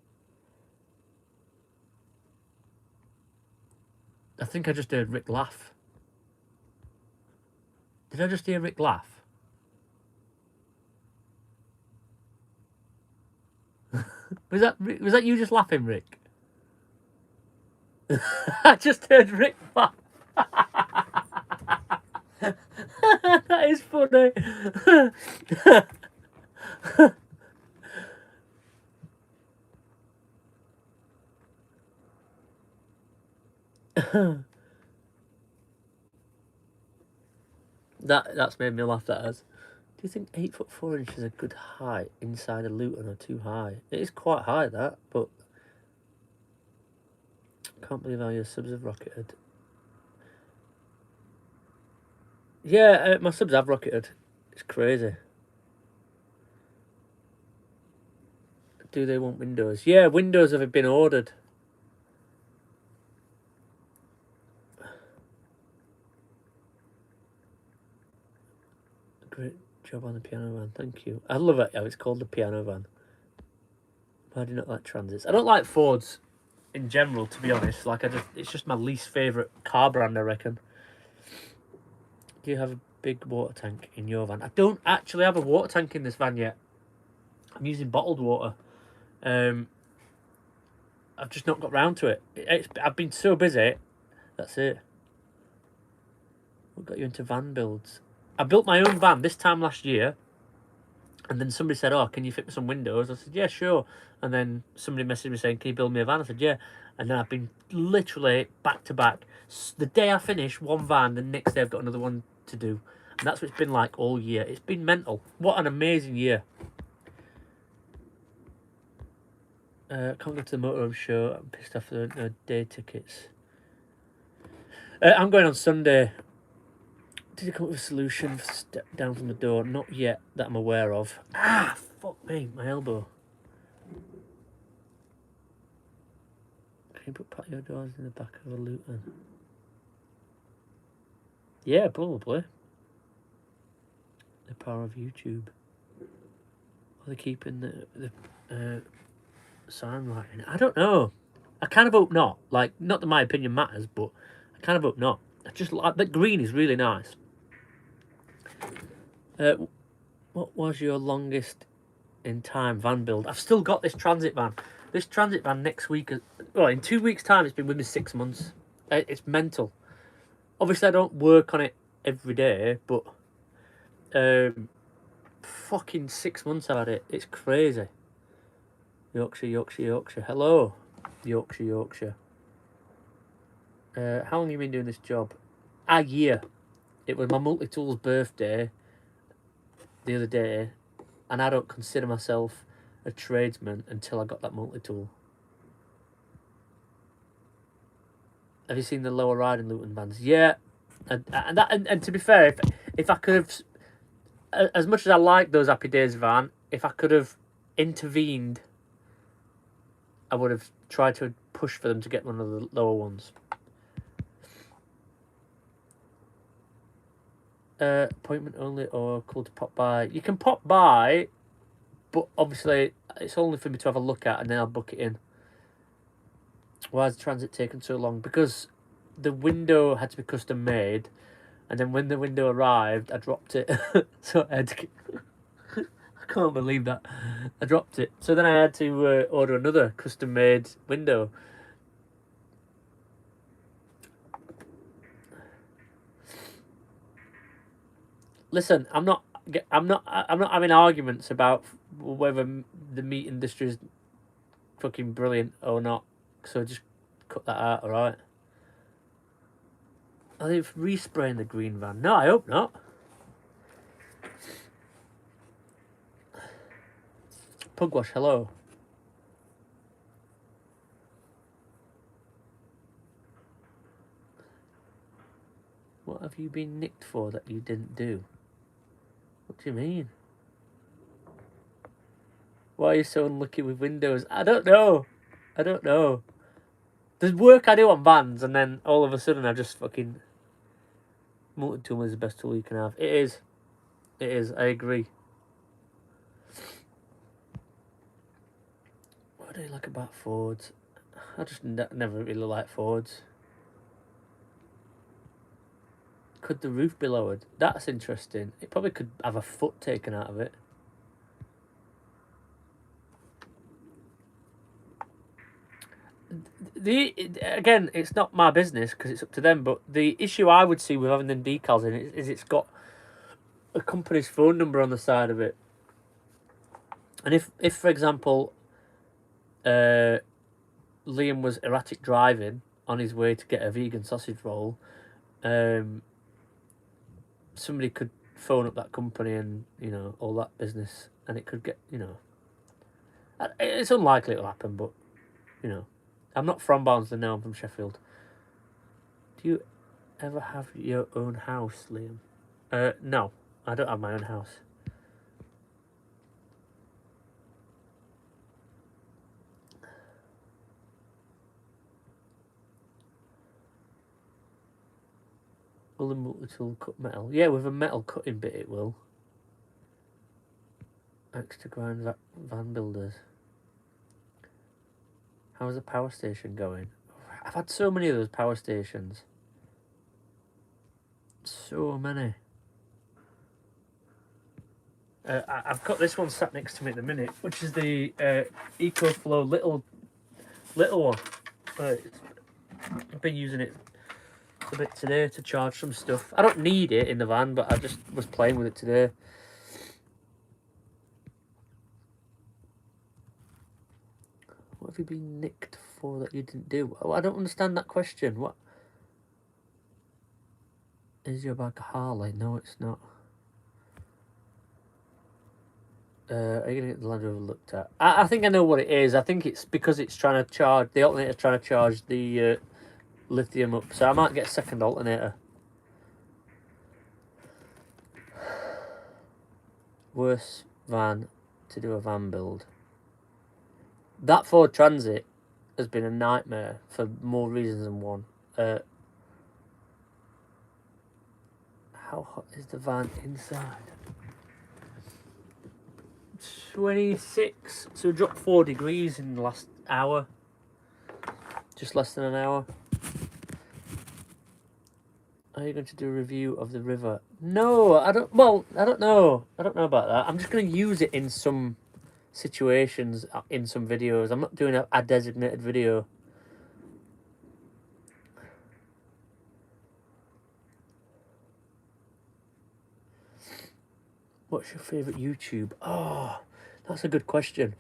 I think I just heard Rick laugh. Did I just hear Rick laugh? Was that you just laughing, Rick? I just heard Rick laugh. That is funny. That's made me laugh, that has. Do you think 8'4" is a good height inside a Luton or too high? It is quite high, that, but can't believe how your subs have rocketed. Yeah, my subs have rocketed. It's crazy. Do they want Windows? Yeah, Windows have been ordered. Great job on the piano van, thank you. I love it how it's called the piano van. Why do you not like transits? I don't like Fords. in general, to be honest. Like, it's just my least favourite car brand, I reckon. Do you have a big water tank in your van? I don't actually have a water tank in this van yet. I'm using bottled water. I've just not got round to it. I've been so busy. That's it. What got you into van builds? I built my own van this time last year. And then somebody said, oh, can you fit me some windows? I said, yeah, sure. And then somebody messaged me saying, can you build me a van? I said, yeah. And then I've been literally back to back. The day I finish one van, the next day I've got another one to do. And that's what it's been like all year. It's been mental. What an amazing year. Can't go to the motorhome show. I'm pissed off for no day tickets. I'm going on Sunday. Did you come up with a solution for step down from the door? Not yet that I'm aware of. Ah, fuck me, my elbow. Can you put patio doors in the back of a Luton? Yeah, probably. The power of YouTube. Are they keeping the sign writing? I don't know. I kind of hope not. Like, not that my opinion matters, but I kind of hope not. I just like that green is really nice. What was your longest in time van build? I've still got this transit van. This transit van next week, well, in 2 weeks' time, it's been with me 6 months. It's mental. Obviously, I don't work on it every day, but fucking 6 months I've had it. It's crazy. Yorkshire, Yorkshire, Yorkshire. Hello, Yorkshire, Yorkshire. How long have you been doing this job? A year. It was my multi-tool's birthday the other day, and I don't consider myself a tradesman until I got that multi-tool. Have you seen the lower riding Luton vans? Yeah, and to be fair, if I could have, as much as I like those Happy Days van, if I could have intervened, I would have tried to push for them to get one of the lower ones. Appointment only or cool to pop by? You can pop by, but obviously it's only for me to have a look at and then I'll book it in. Why has the transit taken so long? Because the window had to be custom made, and then when the window arrived, I dropped it. So I had to... I can't believe that. I dropped it. So then I had to order another custom made window. Listen, I'm not having arguments about whether the meat industry is fucking brilliant or not. So just cut that out, alright? Are they respraying the green van? No, I hope not. Pugwash, hello. What have you been nicked for that you didn't do? What do you mean? Why are you so unlucky with windows? I don't know. I don't know. There's work I do on vans, and then all of a sudden I just fucking... Multi-tool is the best tool you can have. It is. It is, I agree. What do you like about Fords? I just never really liked Fords. Could the roof be lowered? That's interesting. It probably could have a foot taken out of it. Again, it's not my business because it's up to them, but the issue I would see with having them decals in it is it's got a company's phone number on the side of it. And if for example, Liam was erratic driving on his way to get a vegan sausage roll, somebody could phone up that company and, you know, all that business, and it could get, you know... It's unlikely it'll happen, but, you know... I'm not from Barnsley now, I'm from Sheffield. Do you ever have your own house, Liam? No, I don't have my own house. Will the multi-tool cut metal? Yeah, with a metal cutting bit it will. Extra grind van builders. How's the power station going? I've had so many of those power stations. So many. I've got this one sat next to me at the minute, which is the EcoFlow little one. I've been using it a bit today to charge some stuff. I don't need it in the van, but I just was playing with it today. What have you been nicked for that you didn't do? Oh, I don't understand that question. What? Is your bag Harley? No, it's not. Are you going to get the Land Rover looked at? I think I know what it is. I think it's because it's trying to charge... The alternator's trying to charge the lithium up. So I might get a second alternator. Worst van to do a van build. That Ford Transit has been a nightmare for more reasons than one. How hot is the van inside? 26. So it dropped 4 degrees in the last hour. Just less than an hour. Are you going to do a review of the river? No, I don't. Well, I don't know. I don't know about that. I'm just going to use it in some situations, in some videos. I'm not doing a designated video. What's your favourite YouTube? Oh, that's a good question.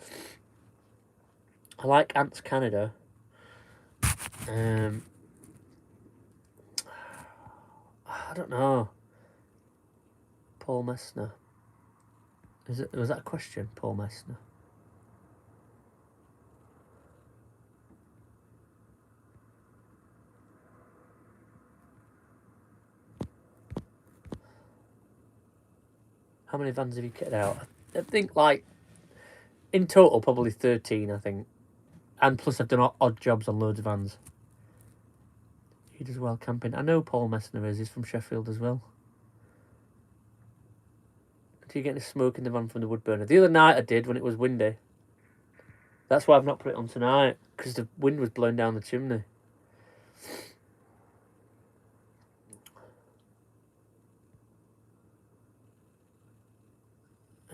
I like Ants Canada. I don't know. Paul Messner. Was that a question? Paul Messner. How many vans have you kitted out? I think, like, in total, probably 13, I think. And plus, I've done odd jobs on loads of vans. He does well camping. I know Paul Messner is. He's from Sheffield as well. Do you get any smoke in the van from the wood burner? The other night I did when it was windy. That's why I've not put it on tonight, because the wind was blowing down the chimney.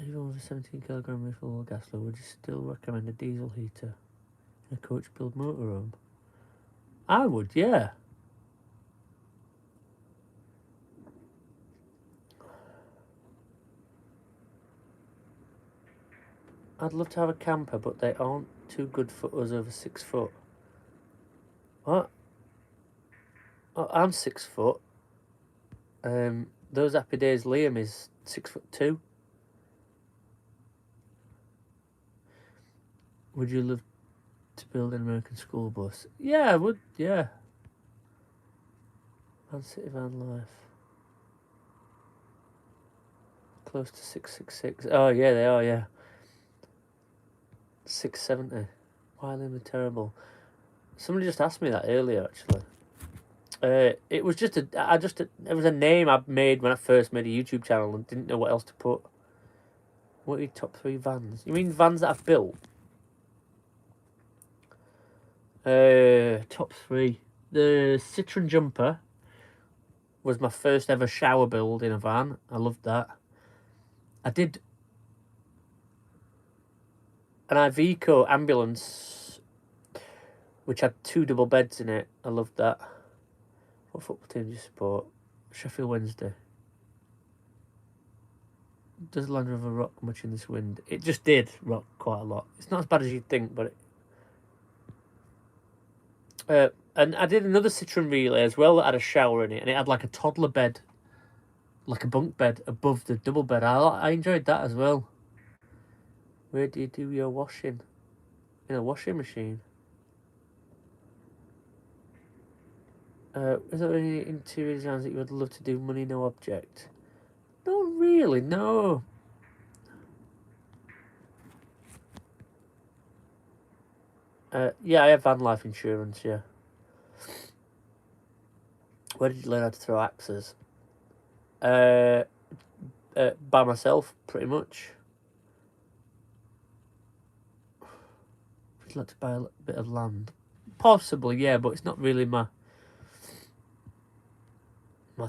Even with a 17kg refill gas flow, would you still recommend a diesel heater in a coach build motorhome? I would, yeah. I'd love to have a camper, but they aren't too good for us over 6 foot. What? Oh, I'm 6 foot. Those happy days, Liam is 6'2". Would you love to build an American school bus? Yeah, I would, yeah. Van City Van Life. Close to 666. Oh, yeah, they are, yeah. 670. Why Liam are terrible? Somebody just asked me that earlier, actually. It was just it was a name I made when I first made a YouTube channel and didn't know what else to put. What are your top 3 vans? You mean vans that I've built? Top 3. The Citroen Jumper was my first ever shower build in a van. I loved that. I did an Iveco ambulance, which had 2 double beds in it. I loved that. What football team do you support? Sheffield Wednesday. Does Land Rover rock much in this wind? It just did rock quite a lot. It's not as bad as you'd think, but and I did another Citroen Relay as well that had a shower in it, and it had like a toddler bed, like a bunk bed above the double bed. I enjoyed that as well. Where do you do your washing? In a washing machine. Is there any interior designs that you would love to do? Money, no object. Not really, no. Yeah, I have van life insurance, yeah. Where did you learn how to throw axes? By myself, pretty much. Would you like to buy a bit of land? Possibly, yeah, but it's not really my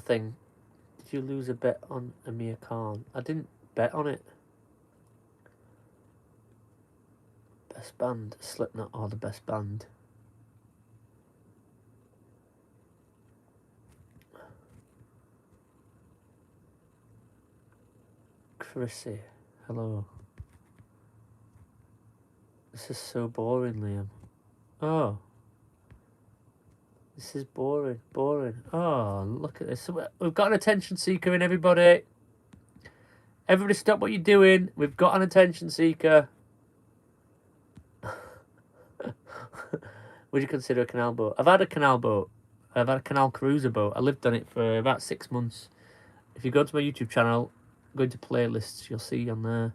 thing. Did you lose a bet on Amir Khan? I didn't bet on it. Best band, Slipknot or the best band? Chrissy, hello. This is so boring, Liam. Oh. This is boring, boring. Oh, look at this. We've got an attention seeker in, everybody. Everybody stop what you're doing. We've got an attention seeker. Would you consider a canal boat? I've had a canal boat. I've had a canal cruiser boat. I lived on it for about 6 months. If you go to my YouTube channel, go into playlists, you'll see on there.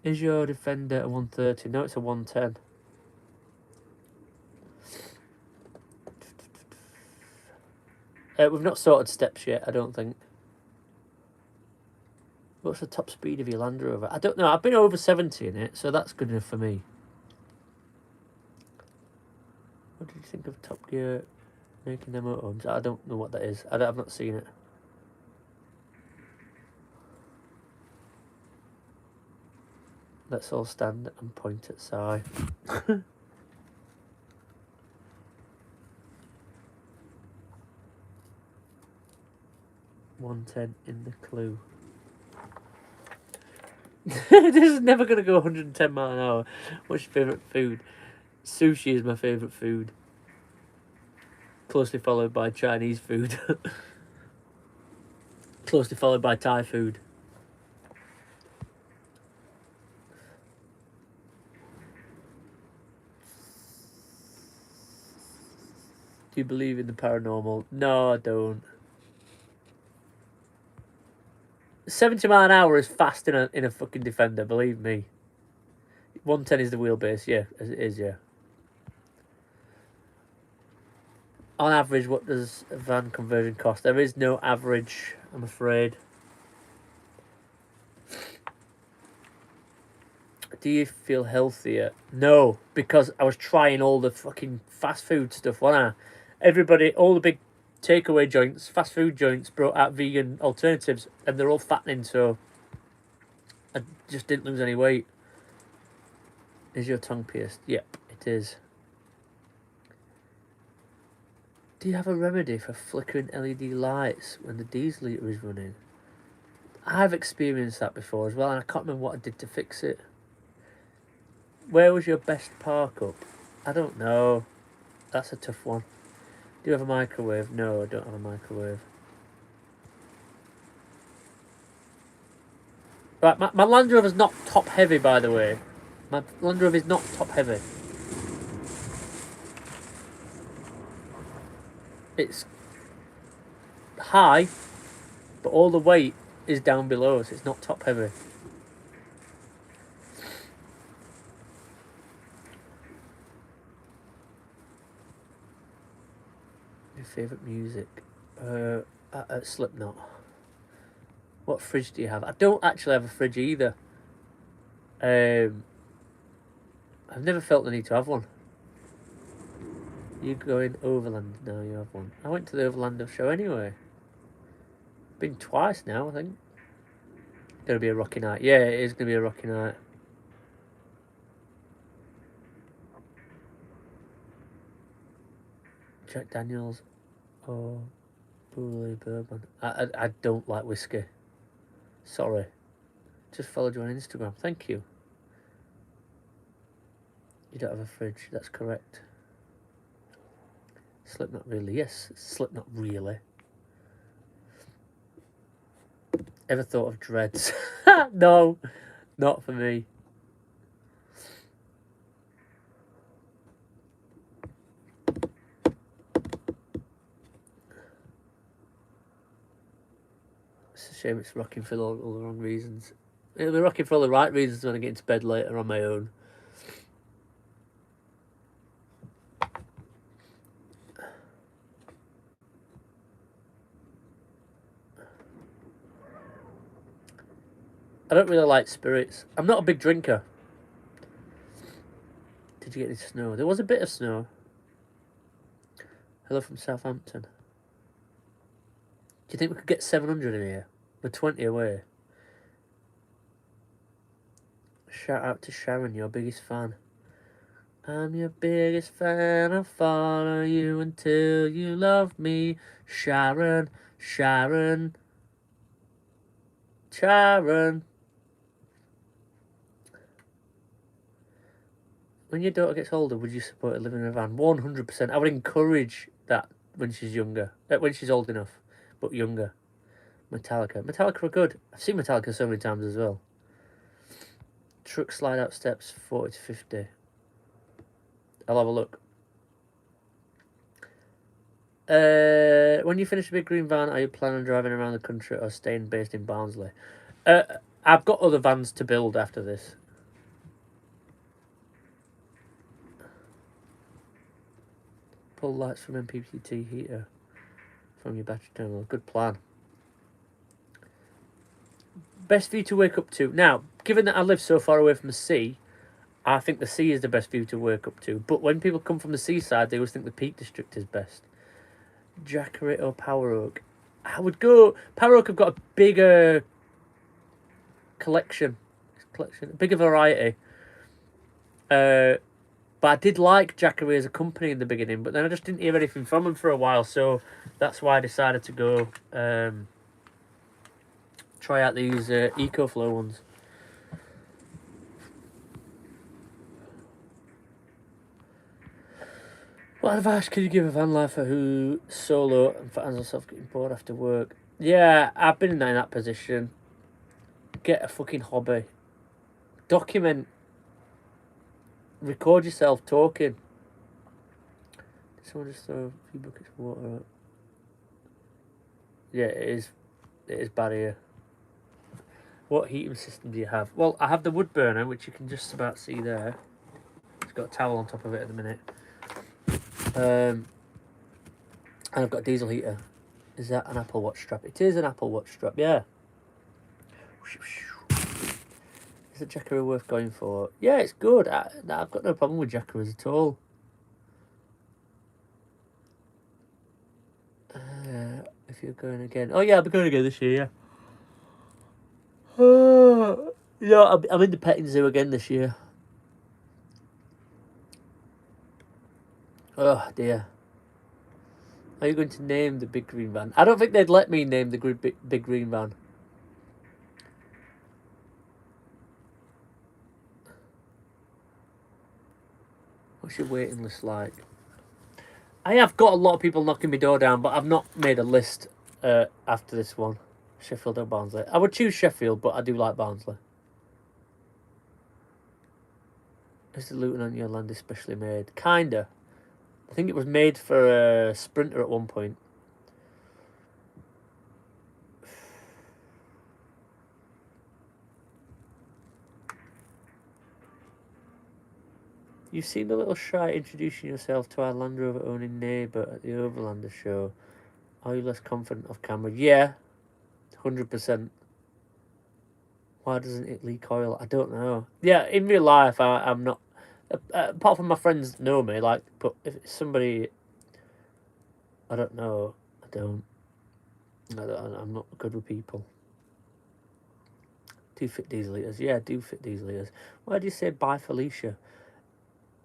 Is your Defender a 130? No, it's a 110. We've not sorted steps yet, I don't think. What's the top speed of your Land Rover? I don't know. I've been over 70 in it, so that's good enough for me. What did you think of Top Gear making their motorhomes? I don't know what that is. I've not seen it. Let's all stand and point at Si. 110 in the clue. This is never going to go 110 miles an hour. What's your favourite food? Sushi is my favourite food. Closely followed by Chinese food. Closely followed by Thai food. Do you believe in the paranormal? No, I don't. 70 mile an hour is fast in a fucking Defender, believe me. 110 is the wheelbase, yeah, as it is, yeah. On average, what does a van conversion cost? There is no average, I'm afraid. Do you feel healthier? No, because I was trying all the fucking fast food stuff, wasn't I? Everybody, all the big takeaway joints, fast food joints brought out vegan alternatives, and they're all fattening, so I just didn't lose any weight. Is your tongue pierced? Yep, it is. Do you have a remedy for flickering LED lights when the diesel heater is running? I've experienced that before as well, and I can't remember what I did to fix it. Where was your best park up? I don't know. That's a tough one. Do you have a microwave? No, I don't have a microwave. Right, my Land Rover's not top heavy, by the way. My Land Rover is not top heavy. It's high, but all the weight is down below, so it's not top heavy. Your favourite music? Slipknot. What fridge do you have? I don't actually have a fridge either. I've never felt the need to have one. You going overland? No, you have one. I went to the Overland show anyway. Been twice now, I think. Gonna be a rocky night. Yeah, it is gonna be a rocky night. Jack Daniels or Bully Bourbon. I don't like whiskey. Sorry. Just followed you on Instagram. Thank you. You don't have a fridge. That's correct. Slipknot really? Yes, Slipknot really. Ever thought of dreads? No, not for me. It's a shame it's rocking for all the wrong reasons. It'll be rocking for all the right reasons when I get into bed later on my own. I don't really like spirits. I'm not a big drinker. Did you get any snow? There was a bit of snow. Hello from Southampton. Do you think we could get 700 in here? We're 20 away. Shout out to Sharon, your biggest fan. I'm your biggest fan. I'll follow you until you love me. Sharon, Sharon, Sharon. When your daughter gets older, would you support her living in a van? 100%. I would encourage that when she's younger. When she's old enough, but younger. Metallica. Metallica are good. I've seen Metallica so many times as well. Truck slide out steps 40 to 50. I'll have a look. When you finish a big green van, are you planning on driving around the country or staying based in Barnsley? I've got other vans to build after this. Pull lights from MPPT heater from your battery terminal. Good plan. Best view to wake up to. Now, given that I live so far away from the sea, I think the sea is the best view to wake up to. But when people come from the seaside, they always think the Peak District is best. Jackery or Power Oak? I would go... Power Oak have got a bigger collection. A bigger variety. But I did like Jackery as a company in the beginning, but then I just didn't hear anything from them for a while, so that's why I decided to go try out these EcoFlow ones. What advice could you give a van lifer who solo and finds herself getting bored after work? Yeah, I've been in that position. Get a fucking hobby. Document. Record yourself talking. Did someone just throw a few buckets of water out? Yeah, it is bad here. What heating system do you have? Well, I have the wood burner, which you can just about see there. It's got a towel on top of it at the minute. And I've got a diesel heater. Is that an Apple Watch strap? It is an Apple Watch strap, yeah. Is a Jackery worth going for? Yeah, it's good. I've got no problem with Jackeries at all. If you're going again. Oh, yeah, I'll be going again this year, yeah. Yeah, I'm in the petting zoo again this year. Oh, dear. Are you going to name the big green van? I don't think they'd let me name the big green van. What's your waiting list like? I have got a lot of people knocking my door down, but I've not made a list after this one. Sheffield or Barnsley? I would choose Sheffield, but I do like Barnsley. Is the Luton on your land especially made? Kinda. I think it was made for a Sprinter at one point. You seem a little shy introducing yourself to our Land Rover owning neighbour at the Overlander show. Are you less confident off camera? Yeah, 100%. Why doesn't it leak oil? I don't know. Yeah, in real life, I'm not. Apart from my friends know me, like, but if it's somebody I don't know, I'm not good with people. Do fit diesel eaters? Yeah, do fit diesel eaters. Why do you say bye, Felicia?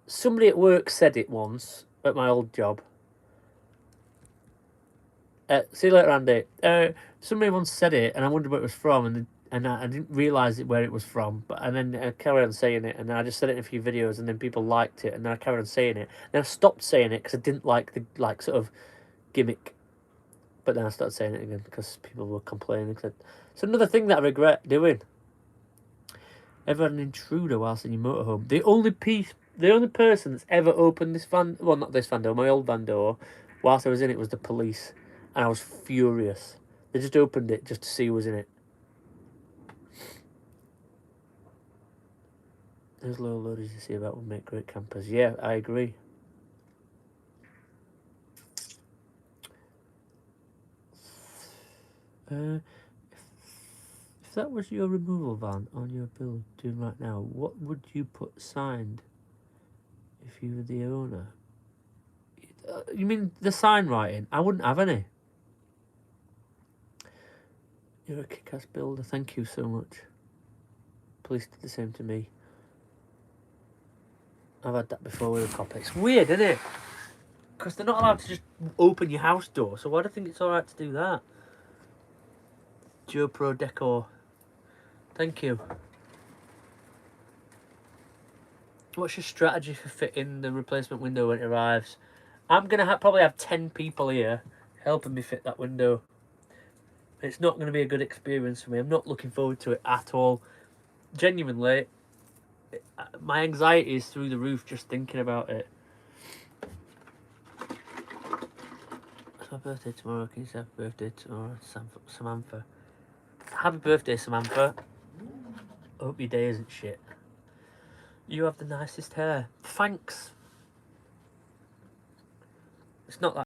Somebody at work said it once at my old job. See you later, Andy. Somebody once said it, and I wondered where it was from, and I didn't realise where it was from. And then I carried on saying it, and then I just said it in a few videos, and then people liked it, and then I carried on saying it. Then I stopped saying it because I didn't like the sort of gimmick. But then I started saying it again because people were complaining. It's another thing that I regret doing. Ever had an intruder whilst in your motorhome? The only person that's ever opened this van, well, not this van door, my old van door, whilst I was in it was the police. And I was furious. They just opened it just to see who was in it. Those low loaders you see about would make great campers. Yeah, I agree. If that was your removal van on your build doing right now, what would you put signed if you were the owner. You mean the sign writing? I wouldn't have any. You're a kick-ass builder. Thank you so much. Police did the same to me. I've had that before with a cop. It's weird, isn't it? Because they're not allowed to just open your house door. So why do you think it's alright to do that? Joe Pro Decor. Thank you. What's your strategy for fitting the replacement window when it arrives? I'm going to probably have 10 people here helping me fit that window. It's not going to be a good experience for me. I'm not looking forward to it at all. Genuinely, my anxiety is through the roof just thinking about it. It's my birthday tomorrow. Can you say happy birthday tomorrow, Samantha? Happy birthday, Samantha. I hope your day isn't shit. You have the nicest hair. Thanks. It's not that